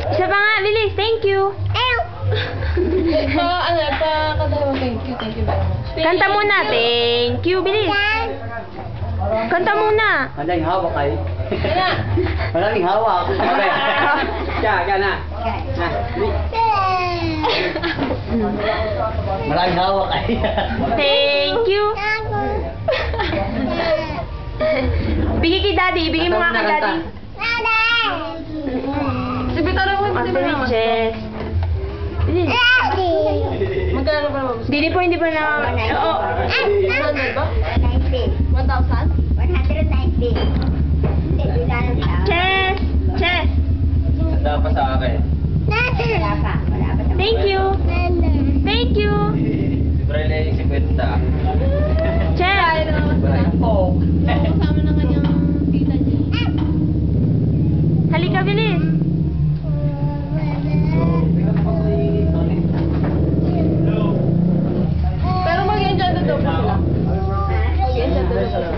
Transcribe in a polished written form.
Isa pa nga, bilis. Thank you. Thank you very much. Kanta muna. Thank you, bilis. Kanta muna. Maraming hawak kayo. Maraming hawak. Kaya na. Maraming hawak kayo. Thank you. Bigay kay daddy. Bigay mo nga kay daddy. Sige, tara mo. Jess. Bilis. Magkano ba naman? Hindi po na. Oo. 100 ba? 1,000? 190. Chess. Chess. Handa pa sa akin. Wala pa. Thank you. Thank you. Libre na yung 50. Chess. Oo. Kasama na kanyang tita niya. Halika, bilis. Pero mag-enjoy na daw po sila. Mag-enjoy daw sila.